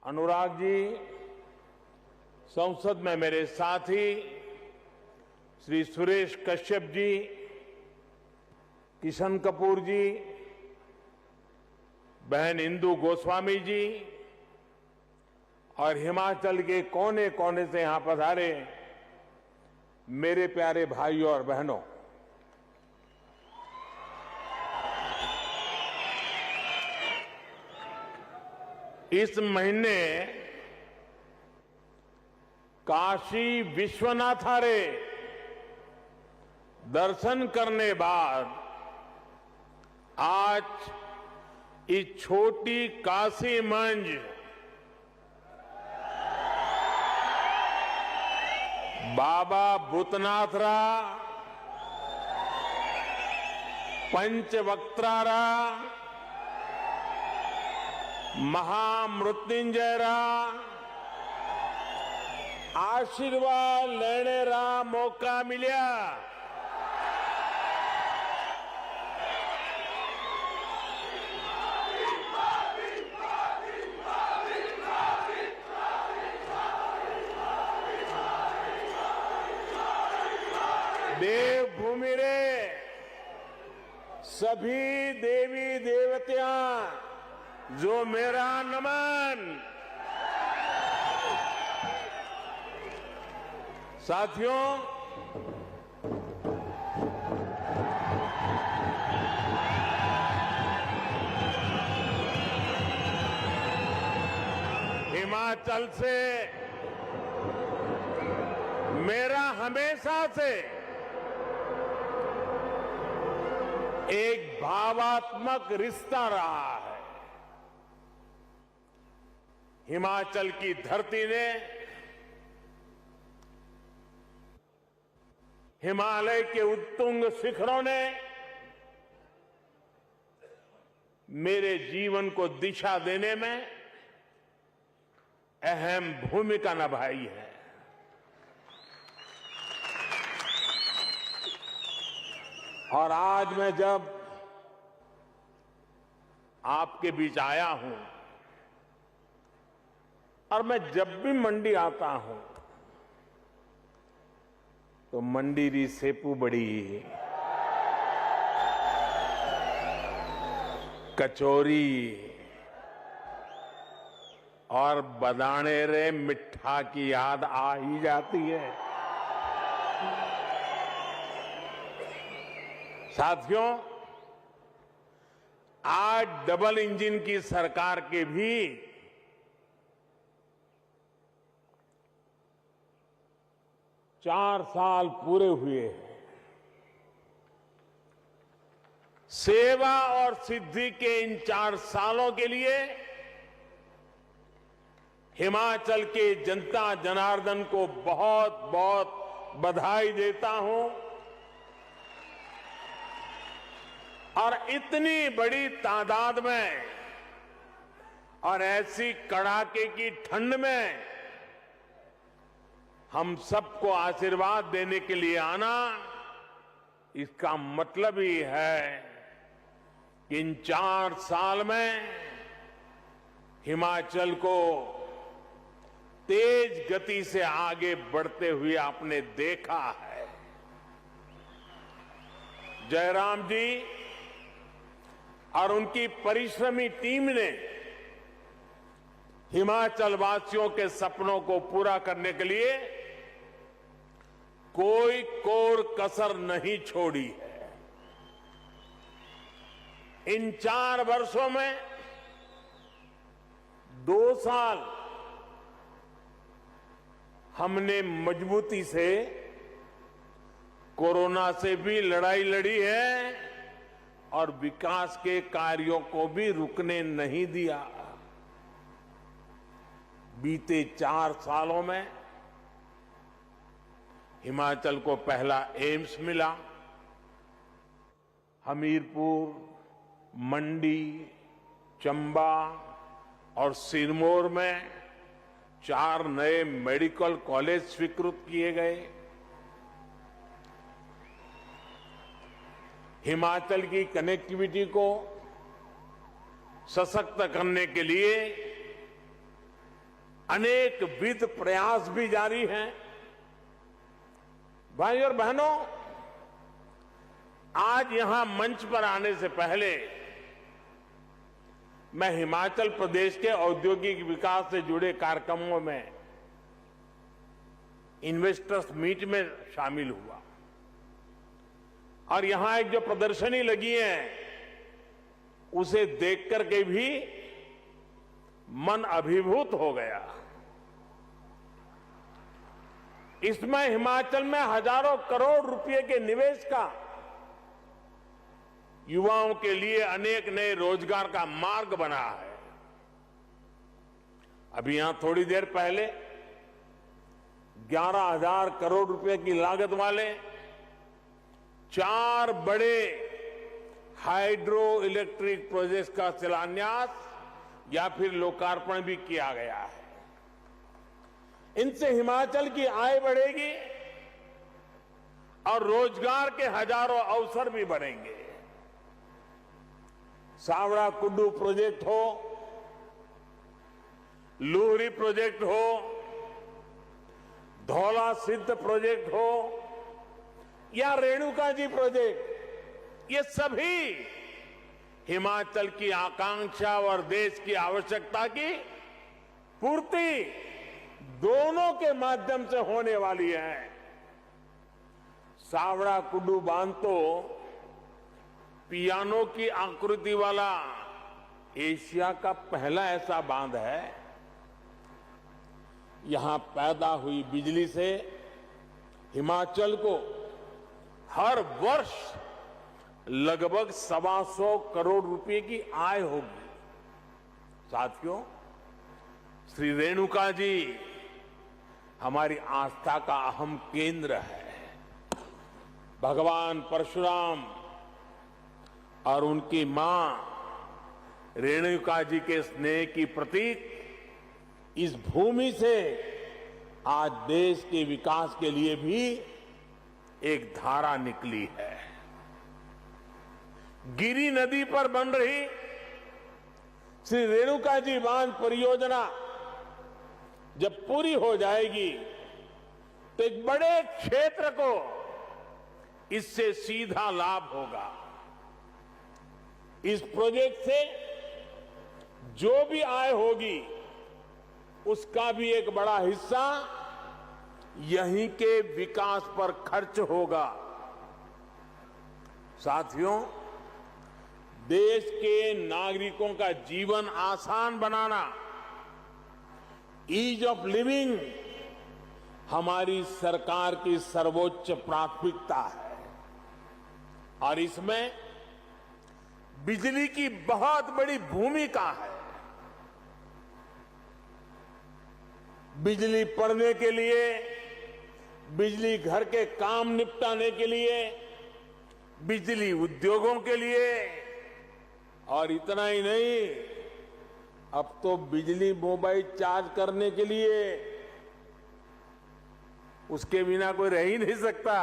अनुराग जी, संसद में मेरे साथी श्री सुरेश कश्यप जी, किशन कपूर जी, बहन इंदु गोस्वामी जी और हिमाचल के कोने कोने से यहां पधारे मेरे प्यारे भाइयों और बहनों, इस महीने काशी विश्वनाथारे दर्शन करने बाद आज इस छोटी काशी मंच बाबा भूतनाथरा, पंचवक्त्रारा, महामृत्युंजयरा आशीर्वाद लेने रा मौका मिलिया। देवभूमि रे सभी देवी देवतियां जो मेरा नमन। साथियों, हिमाचल से मेरा हमेशा से एक भावात्मक रिश्ता रहा है। हिमाचल की धरती ने हिमालय के उत्तुंग शिखरों ने मेरे जीवन को दिशा देने में अहम भूमिका निभाई है। और आज मैं जब आपके बीच आया हूं और मैं जब भी मंडी आता हूं तो मंडी री सेपू बड़ी, कचौरी और बदाने रे मिठा की याद आ ही जाती है। साथियों, आज डबल इंजन की सरकार के भी 4 साल पूरे हुए हैं। सेवा और सिद्धि के इन 4 सालों के लिए हिमाचल के जनता जनार्दन को बहुत बहुत बधाई देता हूं। और इतनी बड़ी तादाद में और ऐसी कड़ाके की ठंड में हम सबको आशीर्वाद देने के लिए आना, इसका मतलब ही है कि इन 4 साल में हिमाचल को तेज गति से आगे बढ़ते हुए आपने देखा है। जयराम जी और उनकी परिश्रमी टीम ने हिमाचल वासियों के सपनों को पूरा करने के लिए कोई कोर कसर नहीं छोड़ी है। इन 4 वर्षों में 2 साल हमने मजबूती से कोरोना से भी लड़ाई लड़ी है और विकास के कार्यों को भी रुकने नहीं दिया। बीते 4 सालों में हिमाचल को पहला एम्स मिला, हमीरपुर, मंडी, चंबा और सिरमौर में 4 नए मेडिकल कॉलेज स्वीकृत किए गए। हिमाचल की कनेक्टिविटी को सशक्त करने के लिए अनेक विध प्रयास भी जारी हैं। भाई और बहनों, आज यहां मंच पर आने से पहले मैं हिमाचल प्रदेश के औद्योगिक विकास से जुड़े कार्यक्रमों में इन्वेस्टर्स मीट में शामिल हुआ और यहां एक जो प्रदर्शनी लगी है उसे देख करके भी मन अभिभूत हो गया। इसमें हिमाचल में हजारों करोड़ रुपए के निवेश का, युवाओं के लिए अनेक नए रोजगार का मार्ग बना है। अभी यहां थोड़ी देर पहले 11,000 करोड़ रुपए की लागत वाले 4 बड़े हाइड्रो इलेक्ट्रिक प्रोजेक्ट्स का शिलान्यास या फिर लोकार्पण भी किया गया है। इनसे हिमाचल की आय बढ़ेगी और रोजगार के हजारों अवसर भी बढ़ेंगे। सावड़ा कुड्डू प्रोजेक्ट हो, लूहरी प्रोजेक्ट हो, धौला सिद्ध प्रोजेक्ट हो या रेणुका जी प्रोजेक्ट, ये सभी हिमाचल की आकांक्षा और देश की आवश्यकता की पूर्ति दोनों के माध्यम से होने वाली है। सावड़ा कुड्डू बांध तो पियानो की आकृति वाला एशिया का पहला ऐसा बांध है। यहां पैदा हुई बिजली से हिमाचल को हर वर्ष लगभग 125 करोड़ रुपए की आय होगी। साथियों, श्री रेणुका जी हमारी आस्था का अहम केंद्र है। भगवान परशुराम और उनकी मां रेणुका जी के स्नेह की प्रतीक इस भूमि से आज देश के विकास के लिए भी एक धारा निकली है। गिरी नदी पर बन रही श्री रेणुका जी बांध परियोजना जब पूरी हो जाएगी तो एक बड़े क्षेत्र को इससे सीधा लाभ होगा। इस प्रोजेक्ट से जो भी आय होगी उसका भी एक बड़ा हिस्सा यहीं के विकास पर खर्च होगा। साथियों, देश के नागरिकों का जीवन आसान बनाना, ईज ऑफ लिविंग हमारी सरकार की सर्वोच्च प्राथमिकता है और इसमें बिजली की बहुत बड़ी भूमिका है। बिजली पढ़ने के लिए, बिजली घर के काम निपटाने के लिए, बिजली उद्योगों के लिए और इतना ही नहीं, अब तो बिजली मोबाइल चार्ज करने के लिए, उसके बिना कोई रह ही नहीं सकता।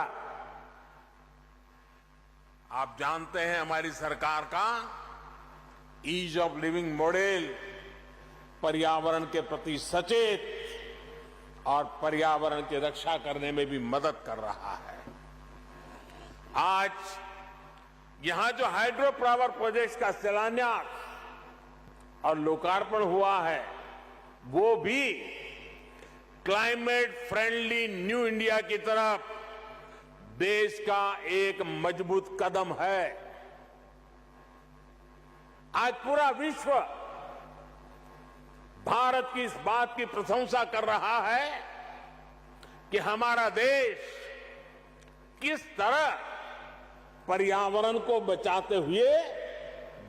आप जानते हैं हमारी सरकार का ईज ऑफ लिविंग मॉडल पर्यावरण के प्रति सचेत और पर्यावरण की रक्षा करने में भी मदद कर रहा है। आज यहां जो हाइड्रो पावर प्रोजेक्ट्स का शिलान्यास और लोकार्पण हुआ है वो भी क्लाइमेट फ्रेंडली न्यू इंडिया की तरफ देश का एक मजबूत कदम है। आज पूरा विश्व भारत की इस बात की प्रशंसा कर रहा है कि हमारा देश किस तरह पर्यावरण को बचाते हुए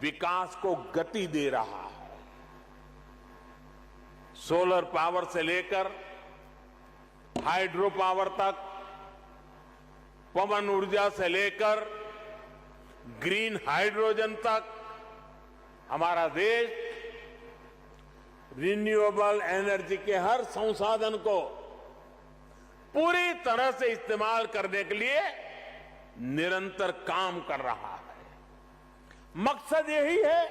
विकास को गति दे रहा है। सोलर पावर से लेकर हाइड्रो पावर तक, पवन ऊर्जा से लेकर ग्रीन हाइड्रोजन तक हमारा देश रिन्यूएबल एनर्जी के हर संसाधन को पूरी तरह से इस्तेमाल करने के लिए निरंतर काम कर रहा है। मकसद यही है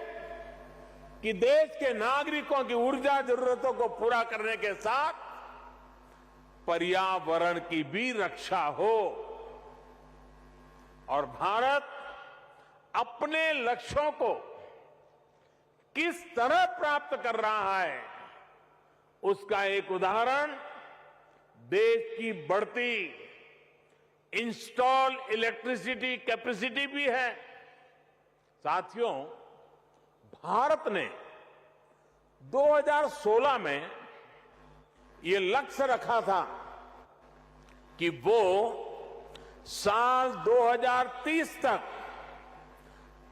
कि देश के नागरिकों की ऊर्जा जरूरतों को पूरा करने के साथ पर्यावरण की भी रक्षा हो और भारत अपने लक्ष्यों को किस तरह प्राप्त कर रहा है उसका एक उदाहरण देश की बढ़ती इंस्टॉल इलेक्ट्रिसिटी कैपेसिटी भी है। साथियों, भारत ने 2016 में ये लक्ष्य रखा था कि वो साल 2030 तक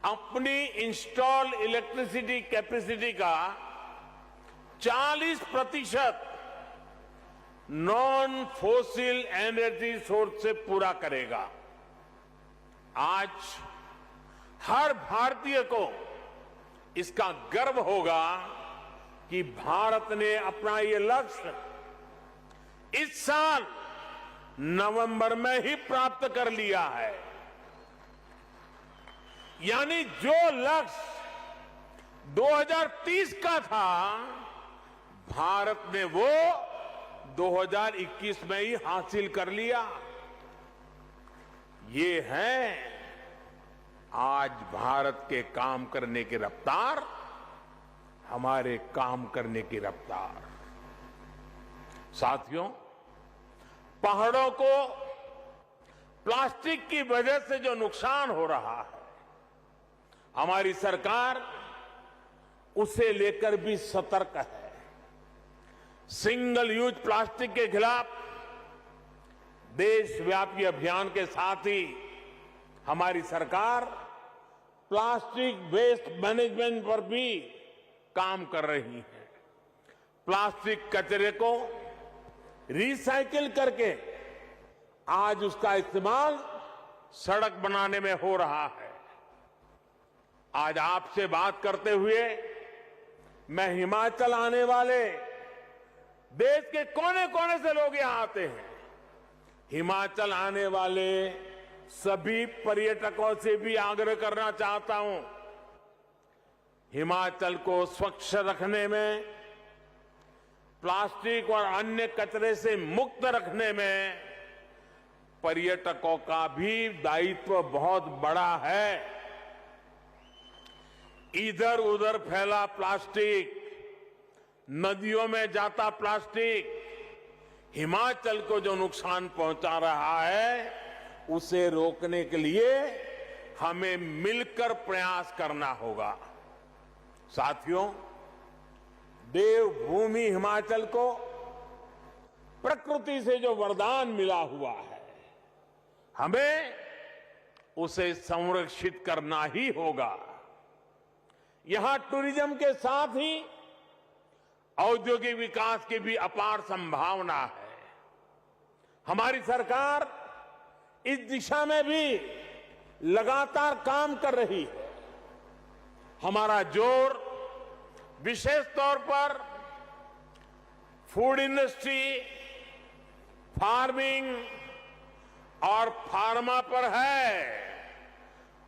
अपनी इंस्टॉल इलेक्ट्रिसिटी कैपेसिटी का 40% नॉन फोसिल एनर्जी सोर्स से पूरा करेगा। आज हर भारतीय को इसका गर्व होगा कि भारत ने अपना ये लक्ष्य इस साल नवंबर में ही प्राप्त कर लिया है। यानी जो लक्ष्य 2030 का था भारत ने वो 2021 में ही हासिल कर लिया। ये है आज भारत के काम करने की रफ्तार, हमारे काम करने की रफ्तार। साथियों, पहाड़ों को प्लास्टिक की वजह से जो नुकसान हो रहा है, हमारी सरकार उसे लेकर भी सतर्क है। सिंगल यूज प्लास्टिक के खिलाफ देशव्यापी अभियान के साथ ही हमारी सरकार प्लास्टिक वेस्ट मैनेजमेंट पर भी काम कर रही है। प्लास्टिक कचरे को रिसाइकिल करके आज उसका इस्तेमाल सड़क बनाने में हो रहा है। आज आपसे बात करते हुए मैं हिमाचल आने वाले देश के कोने कोने से लोग यहां आते हैं। हिमाचल आने वाले सभी पर्यटकों से भी आग्रह करना चाहता हूं, हिमाचल को स्वच्छ रखने में, प्लास्टिक और अन्य कचरे से मुक्त रखने में पर्यटकों का भी दायित्व बहुत बड़ा है। इधर उधर फैला प्लास्टिक, नदियों में जाता प्लास्टिक हिमाचल को जो नुकसान पहुंचा रहा है उसे रोकने के लिए हमें मिलकर प्रयास करना होगा। साथियों, देवभूमि हिमाचल को प्रकृति से जो वरदान मिला हुआ है, हमें उसे संरक्षित करना ही होगा। यहां टूरिज्म के साथ ही औद्योगिक विकास की भी अपार संभावना है। हमारी सरकार इस दिशा में भी लगातार काम कर रही है। हमारा जोर विशेष तौर पर फूड इंडस्ट्री, फार्मिंग और फार्मा पर है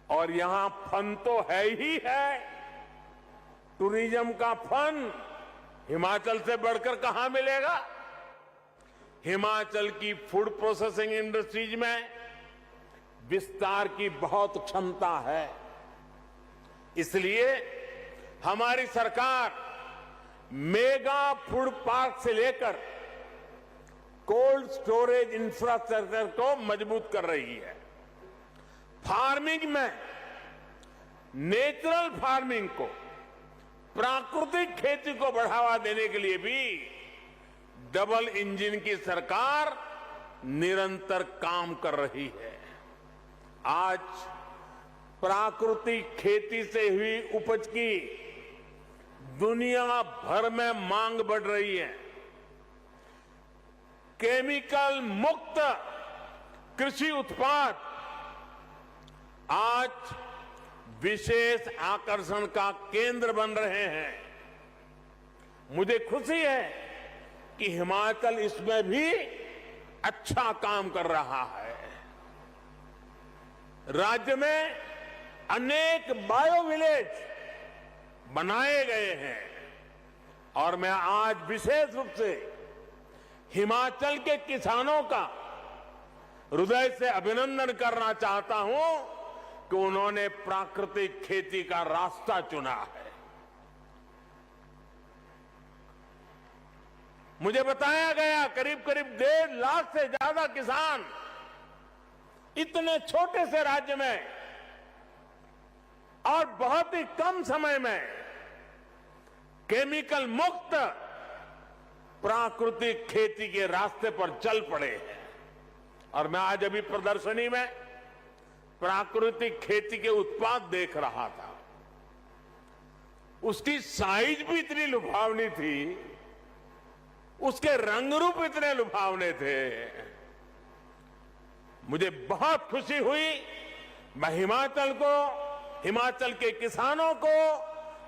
और यहां फन तो है ही है। टूरिज्म का फन हिमाचल से बढ़कर कहां मिलेगा। हिमाचल की फूड प्रोसेसिंग इंडस्ट्रीज में विस्तार की बहुत क्षमता है। इसलिए हमारी सरकार मेगा फूड पार्क से लेकर कोल्ड स्टोरेज इंफ्रास्ट्रक्चर को मजबूत कर रही है। फार्मिंग में नेचुरल फार्मिंग को, प्राकृतिक खेती को बढ़ावा देने के लिए भी डबल इंजन की सरकार निरंतर काम कर रही है। आज प्राकृतिक खेती से हुई उपज की दुनिया भर में मांग बढ़ रही है। केमिकल मुक्त कृषि उत्पाद आज विशेष आकर्षण का केंद्र बन रहे हैं। मुझे खुशी है कि हिमाचल इसमें भी अच्छा काम कर रहा है। राज्य में अनेक बायो विलेज बनाए गए हैं और मैं आज विशेष रूप से हिमाचल के किसानों का हृदय से अभिनंदन करना चाहता हूं कि उन्होंने प्राकृतिक खेती का रास्ता चुना है। मुझे बताया गया करीब करीब 1.5 लाख से ज्यादा किसान इतने छोटे से राज्य में और बहुत ही कम समय में केमिकल मुक्त प्राकृतिक खेती के रास्ते पर चल पड़े हैं। और मैं आज अभी प्रदर्शनी में प्राकृतिक खेती के उत्पाद देख रहा था। उसकी साइज भी इतनी लुभावनी थी, उसके रंग रूप इतने लुभावने थे। मुझे बहुत खुशी हुई। मैं हिमाचल के किसानों को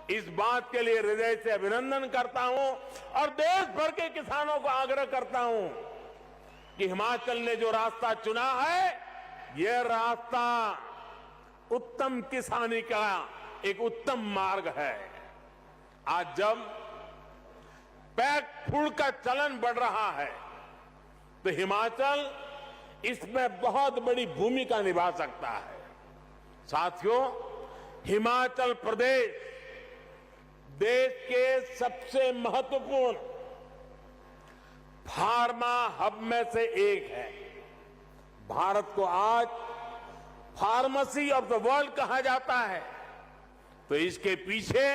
इस बात के लिए हृदय से अभिनंदन करता हूं और देश भर के किसानों को आग्रह करता हूं कि हिमाचल ने जो रास्ता चुना है, यह रास्ता उत्तम किसानी का एक उत्तम मार्ग है। आज जब पैक फूड का चलन बढ़ रहा है तो हिमाचल इसमें बहुत बड़ी भूमिका निभा सकता है। साथियों, हिमाचल प्रदेश देश के सबसे महत्वपूर्ण फार्मा हब में से एक है। भारत को आज फार्मेसी ऑफ द वर्ल्ड कहा जाता है, तो इसके पीछे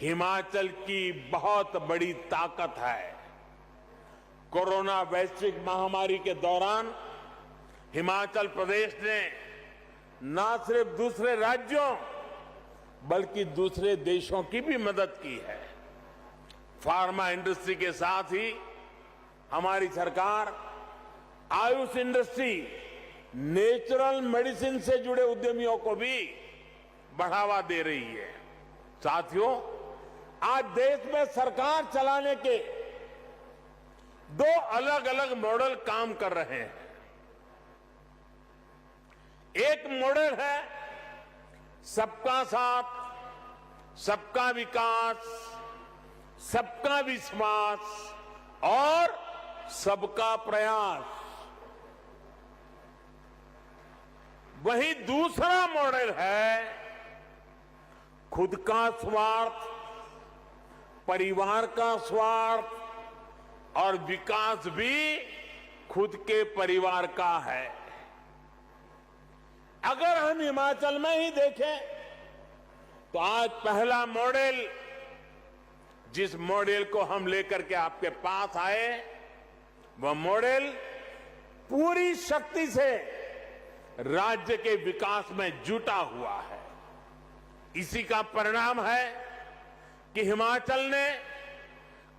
हिमाचल की बहुत बड़ी ताकत है। कोरोना वैश्विक महामारी के दौरान हिमाचल प्रदेश ने न सिर्फ दूसरे राज्यों बल्कि दूसरे देशों की भी मदद की है। फार्मा इंडस्ट्री के साथ ही हमारी सरकार आयुष इंडस्ट्री, नेचुरल मेडिसिन से जुड़े उद्यमियों को भी बढ़ावा दे रही है। साथियों, आज देश में सरकार चलाने के 2 अलग अलग मॉडल काम कर रहे हैं। एक मॉडल है सबका साथ, सबका विकास, सबका विश्वास और सबका प्रयास। वहीं दूसरा मॉडल है खुद का स्वार्थ, परिवार का स्वार्थ और विकास भी खुद के परिवार का है। अगर हम हिमाचल में ही देखें तो आज पहला मॉडल, जिस मॉडल को हम लेकर के आपके पास आए, वह मॉडल पूरी शक्ति से राज्य के विकास में जुटा हुआ है। इसी का परिणाम है कि हिमाचल ने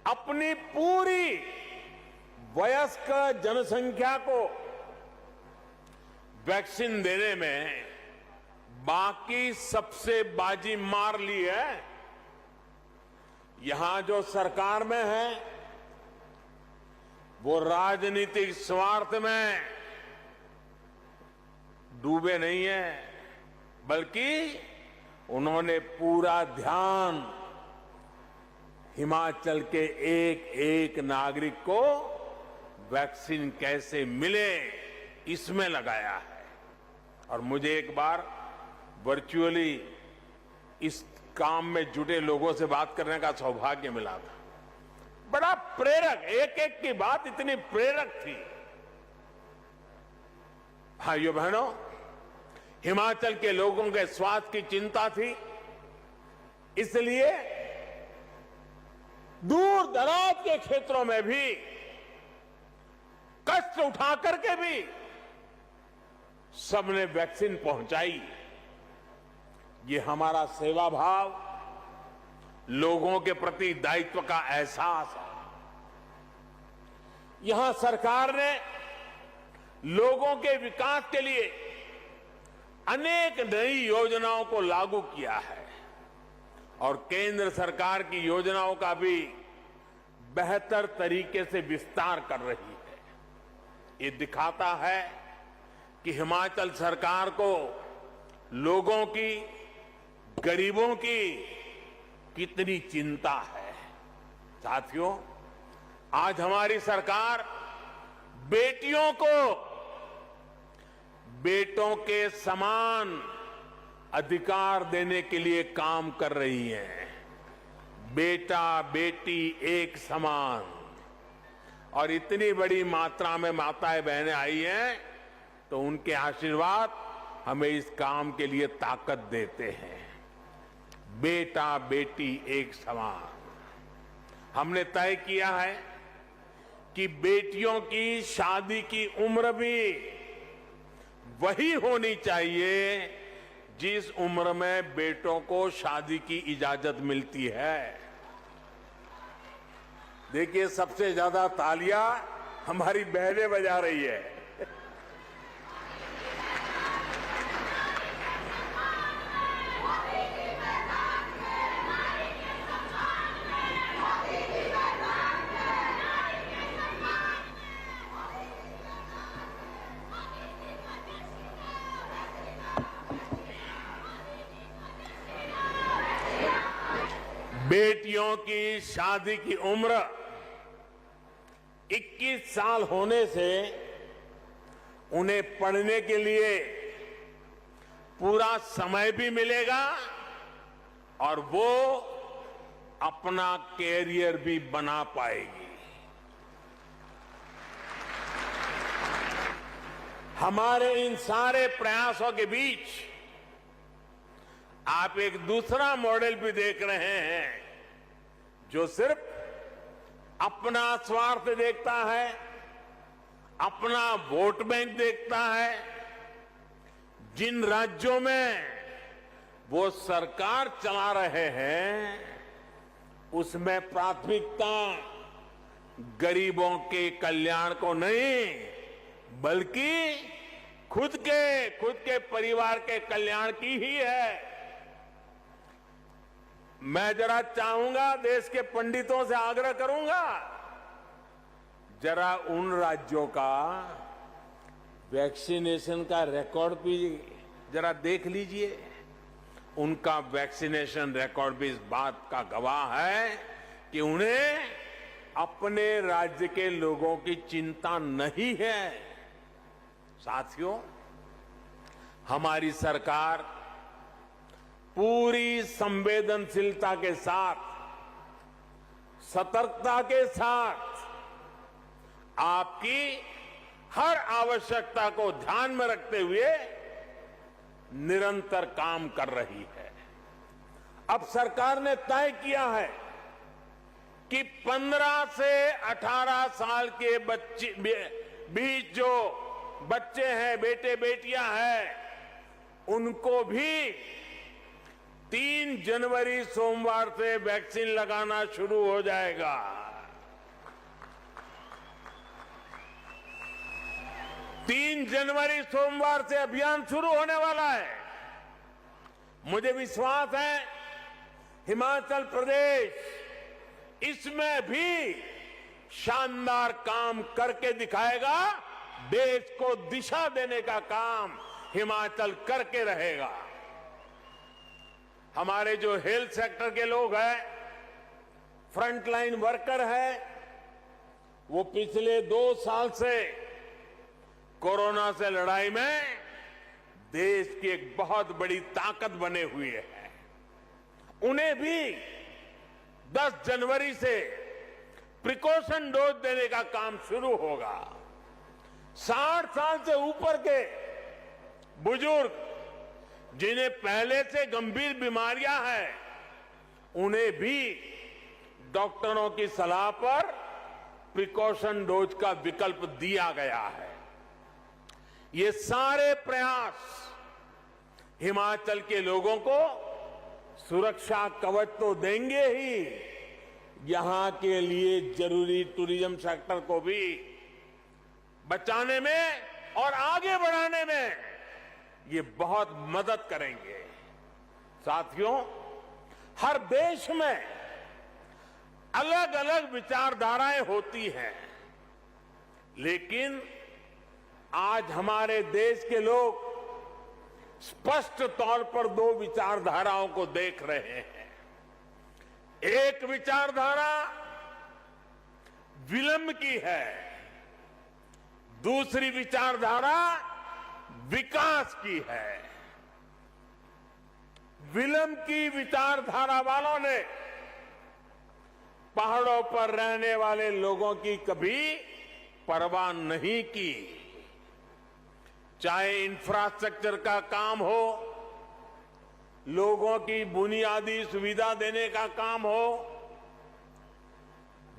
अपनी पूरी वयस्क जनसंख्या को वैक्सीन देने में बाकी सबसे बाजी मार ली है। यहां जो सरकार में है वो राजनीतिक स्वार्थ में डूबे नहीं है, बल्कि उन्होंने पूरा ध्यान हिमाचल के एक एक नागरिक को वैक्सीन कैसे मिले इसमें लगाया है। और मुझे एक बार वर्चुअली इस काम में जुटे लोगों से बात करने का सौभाग्य मिला था। बड़ा प्रेरक, एक एक की बात इतनी प्रेरक थी। भाइयों बहनों, हिमाचल के लोगों के स्वास्थ्य की चिंता थी, इसलिए दूर दराज के क्षेत्रों में भी कष्ट उठा करके भी सबने वैक्सीन पहुंचाई। ये हमारा सेवा भाव, लोगों के प्रति दायित्व का एहसास है। यहां सरकार ने लोगों के विकास के लिए अनेक नई योजनाओं को लागू किया है और केंद्र सरकार की योजनाओं का भी बेहतर तरीके से विस्तार कर रही है। ये दिखाता है कि हिमाचल सरकार को लोगों की, गरीबों की कितनी चिंता है। साथियों, आज हमारी सरकार बेटियों को बेटों के समान अधिकार देने के लिए काम कर रही है। बेटा बेटी एक समान, और इतनी बड़ी मात्रा में माताएं बहनें आई हैं तो उनके आशीर्वाद हमें इस काम के लिए ताकत देते हैं। बेटा बेटी एक समान। हमने तय किया है कि बेटियों की शादी की उम्र भी वही होनी चाहिए जिस उम्र में बेटों को शादी की इजाजत मिलती है। देखिए, सबसे ज्यादा तालियां हमारी बहनें बजा रही है। बेटियों की शादी की उम्र 21 साल होने से उन्हें पढ़ने के लिए पूरा समय भी मिलेगा और वो अपना कैरियर भी बना पाएगी। हमारे इन सारे प्रयासों के बीच आप एक दूसरा मॉडल भी देख रहे हैं जो सिर्फ अपना स्वार्थ देखता है, अपना वोट बैंक देखता है। जिन राज्यों में वो सरकार चला रहे हैं उसमें प्राथमिकता गरीबों के कल्याण को नहीं बल्कि खुद के परिवार के कल्याण की ही है। मैं जरा चाहूंगा, देश के पंडितों से आग्रह करूंगा, जरा उन राज्यों का वैक्सीनेशन का रिकॉर्ड भी जरा देख लीजिए। उनका वैक्सीनेशन रिकॉर्ड भी इस बात का गवाह है कि उन्हें अपने राज्य के लोगों की चिंता नहीं है। साथियों, हमारी सरकार पूरी संवेदनशीलता के साथ, सतर्कता के साथ आपकी हर आवश्यकता को ध्यान में रखते हुए निरंतर काम कर रही है। अब सरकार ने तय किया है कि 15 से 18 साल के बीच जो बच्चे हैं, बेटे बेटियां हैं, उनको भी 3 जनवरी सोमवार से वैक्सीन लगाना शुरू हो जाएगा। तीन जनवरी सोमवार से अभियान शुरू होने वाला है। मुझे विश्वास है हिमाचल प्रदेश इसमें भी शानदार काम करके दिखाएगा। देश को दिशा देने का काम हिमाचल करके रहेगा। हमारे जो हेल्थ सेक्टर के लोग हैं, फ्रंटलाइन वर्कर हैं, वो पिछले 2 साल से कोरोना से लड़ाई में देश की एक बहुत बड़ी ताकत बने हुए हैं। उन्हें भी 10 जनवरी से प्रिकॉशन डोज देने का काम शुरू होगा। 60 साल से ऊपर के बुजुर्ग जिन्हें पहले से गंभीर बीमारियां हैं, उन्हें भी डॉक्टरों की सलाह पर प्रिकॉशन डोज का विकल्प दिया गया है। ये सारे प्रयास हिमाचल के लोगों को सुरक्षा कवच तो देंगे ही, यहां के लिए जरूरी टूरिज्म सेक्टर को भी बचाने में और आगे बढ़ाने में ये बहुत मदद करेंगे। साथियों, हर देश में अलग अलग विचारधाराएं होती हैं, लेकिन आज हमारे देश के लोग स्पष्ट तौर पर 2 विचारधाराओं को देख रहे हैं। एक विचारधारा विलंब की है, दूसरी विचारधारा विकास की है। विलंब की विचारधारा वालों ने पहाड़ों पर रहने वाले लोगों की कभी परवाह नहीं की, चाहे इंफ्रास्ट्रक्चर का काम हो, लोगों की बुनियादी सुविधा देने का काम हो।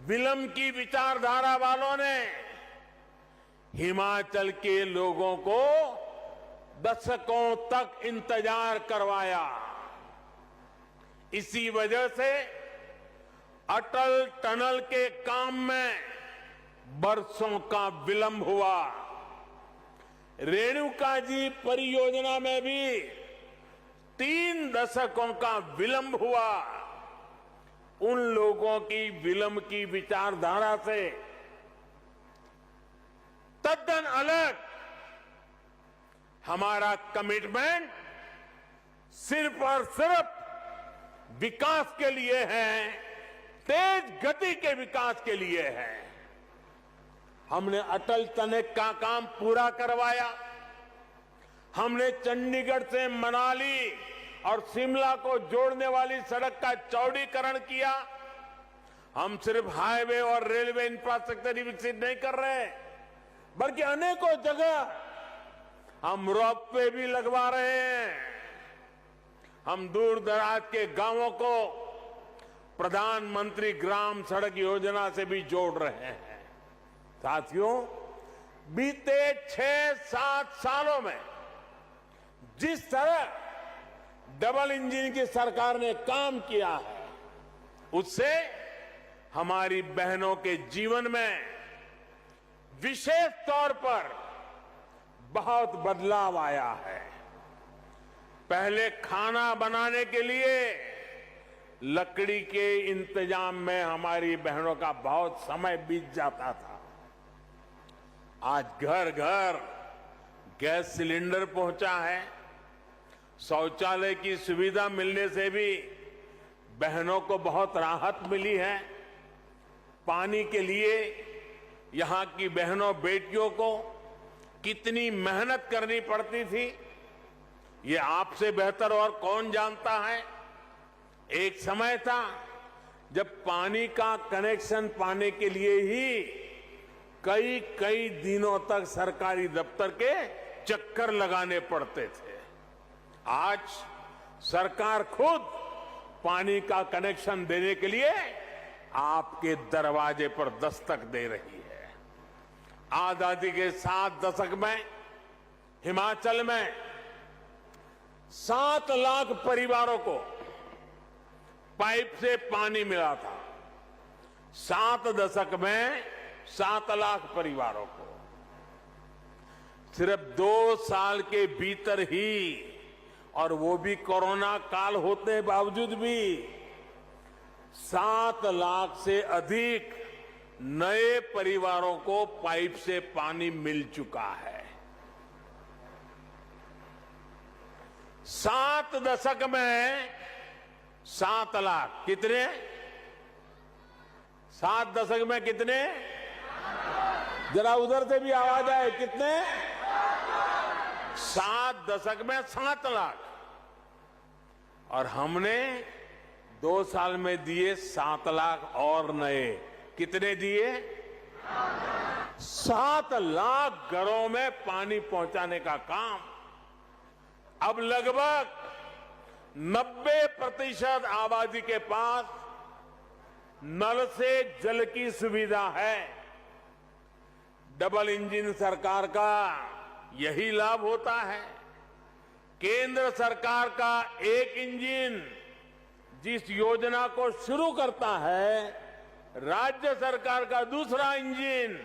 विलंब की विचारधारा वालों ने हिमाचल के लोगों को दशकों तक इंतजार करवाया। इसी वजह से अटल टनल के काम में बरसों का विलंब हुआ। रेणुका जी परियोजना में भी 3 दशकों का विलंब हुआ। उन लोगों की विलंब की विचारधारा से तद्दन अलग हमारा कमिटमेंट सिर्फ और सिर्फ विकास के लिए है, तेज गति के विकास के लिए है। हमने अटल टनल का काम पूरा करवाया। हमने चंडीगढ़ से मनाली और शिमला को जोड़ने वाली सड़क का चौड़ीकरण किया। हम सिर्फ हाईवे और रेलवे इंफ्रास्ट्रक्चर ही विकसित नहीं कर रहे, बल्कि अनेकों जगह हम रोपवे भी लगवा रहे हैं। हम दूर दराज के गांवों को प्रधानमंत्री ग्राम सड़क योजना से भी जोड़ रहे हैं। साथियों, बीते 6-7 सालों में जिस तरह डबल इंजन की सरकार ने काम किया है, उससे हमारी बहनों के जीवन में विशेष तौर पर बहुत बदलाव आया है। पहले खाना बनाने के लिए लकड़ी के इंतजाम में हमारी बहनों का बहुत समय बीत जाता था। आज घर घर गैस सिलेंडर पहुंचा है। शौचालय की सुविधा मिलने से भी बहनों को बहुत राहत मिली है। पानी के लिए यहां की बहनों बेटियों को कितनी मेहनत करनी पड़ती थी, ये आपसे बेहतर और कौन जानता है। एक समय था जब पानी का कनेक्शन पाने के लिए ही कई दिनों तक सरकारी दफ्तर के चक्कर लगाने पड़ते थे। आज सरकार खुद पानी का कनेक्शन देने के लिए आपके दरवाजे पर दस्तक दे रही है। आजादी के 7 दशक में हिमाचल में 7 लाख परिवारों को पाइप से पानी मिला था। 7 दशक में 7 लाख परिवारों को। सिर्फ 2 साल के भीतर ही, और वो भी कोरोना काल होते बावजूद भी, 7 लाख से अधिक नए परिवारों को पाइप से पानी मिल चुका है। 7 दशक में 7 लाख कितने? 7 दशक में कितने? जरा उधर से भी आवाज आए, कितने? 7 दशक में 7 लाख। और हमने 2 साल में दिए 7 लाख और नए। कितने दिए? 7 लाख घरों में पानी पहुंचाने का काम। अब लगभग 90% आबादी के पास नल से जल की सुविधा है। डबल इंजन सरकार का यही लाभ होता है। केंद्र सरकार का एक इंजन जिस योजना को शुरू करता है, राज्य सरकार का दूसरा इंजन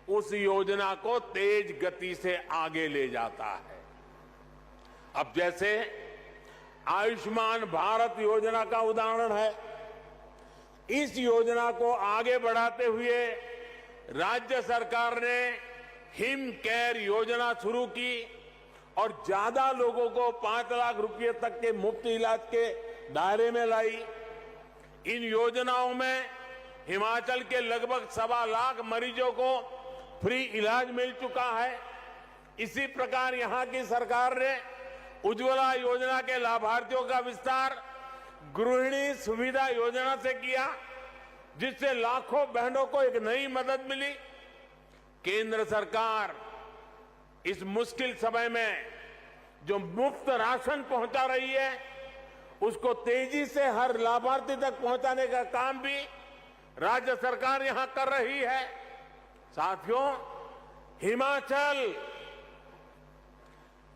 उस योजना को तेज गति से आगे ले जाता है। अब जैसे आयुष्मान भारत योजना का उदाहरण है, इस योजना को आगे बढ़ाते हुए राज्य सरकार ने हिम केयर योजना शुरू की और ज्यादा लोगों को 5 लाख रुपए तक के मुफ्त इलाज के दायरे में लाई। इन योजनाओं में हिमाचल के लगभग 1.25 लाख मरीजों को फ्री इलाज मिल चुका है। इसी प्रकार यहां की सरकार ने उज्ज्वला योजना के लाभार्थियों का विस्तार गृहिणी सुविधा योजना से किया, जिससे लाखों बहनों को एक नई मदद मिली। केंद्र सरकार इस मुश्किल समय में जो मुफ्त राशन पहुंचा रही है, उसको तेजी से हर लाभार्थी तक पहुंचाने का काम भी राज्य सरकार यहां कर रही है। साथियों,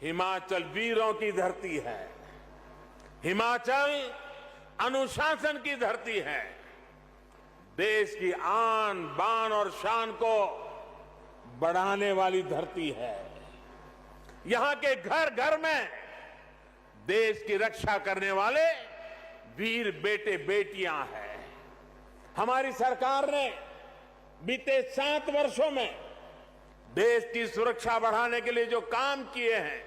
हिमाचल वीरों की धरती है। हिमाचल अनुशासन की धरती है। देश की आन बान और शान को बढ़ाने वाली धरती है। यहां के घर घर में देश की रक्षा करने वाले वीर बेटे बेटियां हैं। हमारी सरकार ने बीते 7 वर्षों में देश की सुरक्षा बढ़ाने के लिए जो काम किए हैं,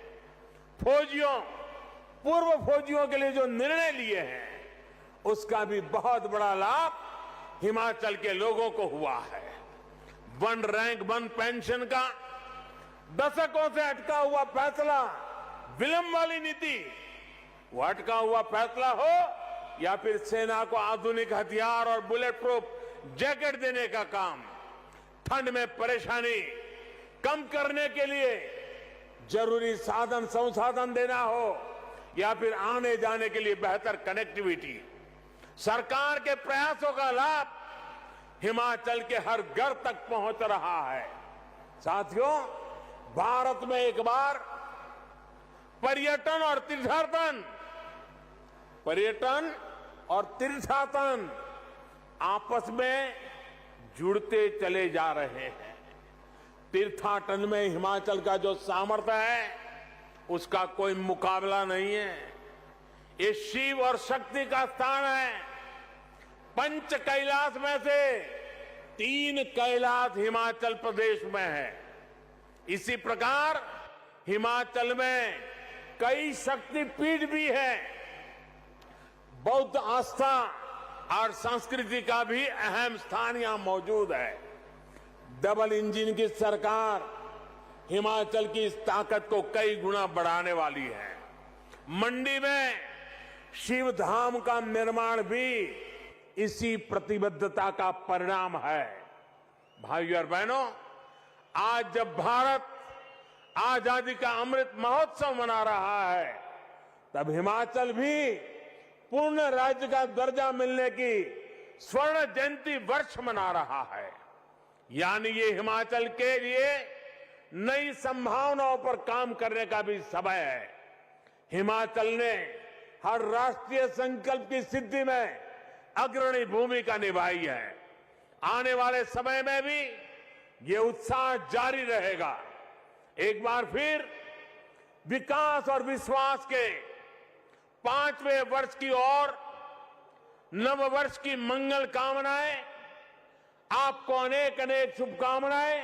पूर्व फौजियों के लिए जो निर्णय लिए हैं, उसका भी बहुत बड़ा लाभ हिमाचल के लोगों को हुआ है। 1 रैंक 1 पेंशन का दशकों से अटका हुआ फैसला, विलंब वाली नीति, वो अटका हुआ फैसला हो या फिर सेना को आधुनिक हथियार और बुलेट प्रूफ जैकेट देने का काम, ठंड में परेशानी कम करने के लिए जरूरी साधन संसाधन देना हो या फिर आने जाने के लिए बेहतर कनेक्टिविटी, सरकार के प्रयासों का लाभ हिमाचल के हर घर तक पहुंच रहा है। साथियों, भारत में एक बार पर्यटन और तीर्थाटन आपस में जुड़ते चले जा रहे हैं। तीर्थाटन में हिमाचल का जो सामर्थ्य है, उसका कोई मुकाबला नहीं है। ये शिव और शक्ति का स्थान है। 5 कैलाश में से 3 कैलाश हिमाचल प्रदेश में है। इसी प्रकार हिमाचल में कई शक्तिपीठ भी है। बौद्ध आस्था और संस्कृति का भी अहम स्थान यहां मौजूद है। डबल इंजन की सरकार हिमाचल की इस ताकत को कई गुना बढ़ाने वाली है। मंडी में शिव धाम का निर्माण भी इसी प्रतिबद्धता का परिणाम है। भाइयों और बहनों, आज जब भारत आजादी का अमृत महोत्सव मना रहा है, तब हिमाचल भी पूर्ण राज्य का दर्जा मिलने की स्वर्ण जयंती वर्ष मना रहा है। यानी ये हिमाचल के लिए नई संभावनाओं पर काम करने का भी समय है। हिमाचल ने हर राष्ट्रीय संकल्प की सिद्धि में अग्रणी भूमिका निभाई है। आने वाले समय में भी ये उत्साह जारी रहेगा। एक बार फिर विकास और विश्वास के 5वें वर्ष की ओर नव वर्ष की मंगल कामनाएं, आपको अनेक अनेक शुभकामनाएं।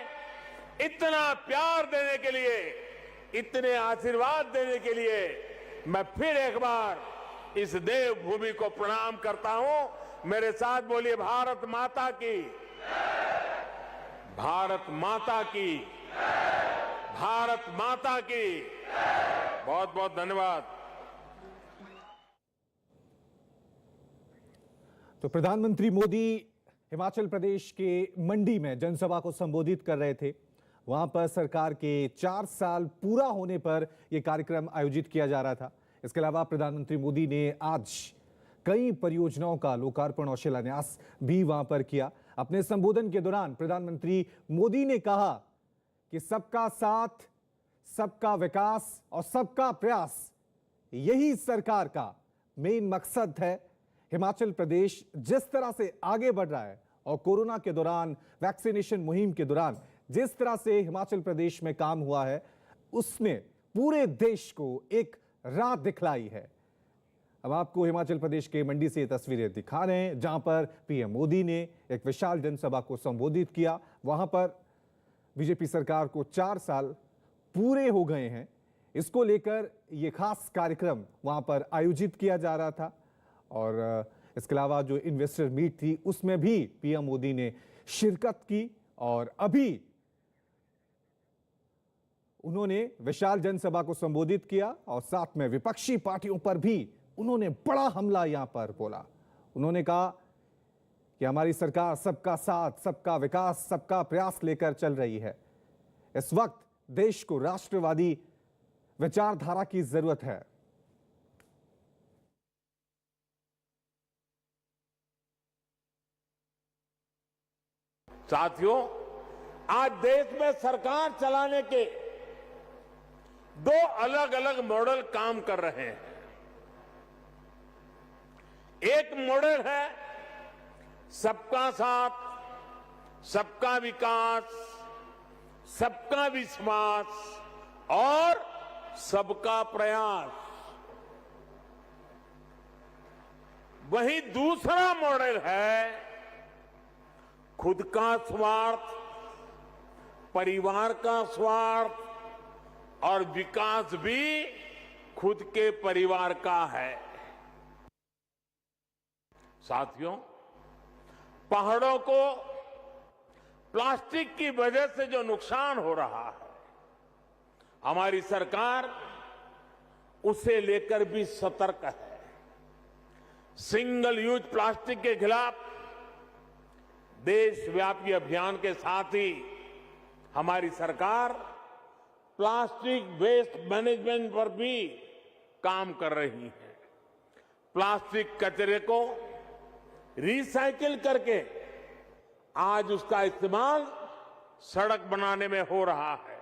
इतना प्यार देने के लिए, इतने आशीर्वाद देने के लिए मैं फिर एक बार इस देवभूमि को प्रणाम करता हूं। मेरे साथ बोलिए, भारत माता की, भारत माता की, भारत माता की। बहुत बहुत धन्यवाद। तो प्रधानमंत्री मोदी हिमाचल प्रदेश के मंडी में जनसभा को संबोधित कर रहे थे। वहां पर सरकार के 4 साल पूरा होने पर यह कार्यक्रम आयोजित किया जा रहा था। इसके अलावा प्रधानमंत्री मोदी ने आज कई परियोजनाओं का लोकार्पण और शिलान्यास भी वहां पर किया। अपने संबोधन के दौरान प्रधानमंत्री मोदी ने कहा कि सबका साथ, सबका विकास और सबका प्रयास, यही सरकार का मेन मकसद है। हिमाचल प्रदेश जिस तरह से आगे बढ़ रहा है और कोरोना के दौरान, वैक्सीनेशन मुहिम के दौरान जिस तरह से हिमाचल प्रदेश में काम हुआ है, उसने पूरे देश को एक राह दिखलाई है। अब आपको हिमाचल प्रदेश के मंडी से तस्वीरें दिखा रहे हैं, जहां पर पीएम मोदी ने एक विशाल जनसभा को संबोधित किया। वहां पर बीजेपी सरकार को 4 साल पूरे हो गए हैं। इसको लेकर यह खास कार्यक्रम वहां पर आयोजित किया जा रहा था और इसके अलावा जो इन्वेस्टर मीट थी उसमें भी पीएम मोदी ने शिरकत की और अभी उन्होंने विशाल जनसभा को संबोधित किया और साथ में विपक्षी पार्टियों पर भी उन्होंने बड़ा हमला यहां पर बोला। उन्होंने कहा कि हमारी सरकार सबका साथ, सबका विकास, सबका प्रयास लेकर चल रही है। इस वक्त देश को राष्ट्रवादी विचारधारा की जरूरत है। साथियों, आज देश में सरकार चलाने के दो अलग अलग मॉडल काम कर रहे हैं। एक मॉडल है सबका साथ, सबका विकास, सबका विश्वास और सबका प्रयास। वहीं दूसरा मॉडल है खुद का स्वार्थ, परिवार का स्वार्थ और विकास भी खुद के परिवार का है। साथियों, पहाड़ों को प्लास्टिक की वजह से जो नुकसान हो रहा है, हमारी सरकार उसे लेकर भी सतर्क है। सिंगल यूज प्लास्टिक के खिलाफ देशव्यापी अभियान के साथ ही हमारी सरकार प्लास्टिक वेस्ट मैनेजमेंट पर भी काम कर रही है। प्लास्टिक कचरे को रिसाइकिल करके आज उसका इस्तेमाल सड़क बनाने में हो रहा है।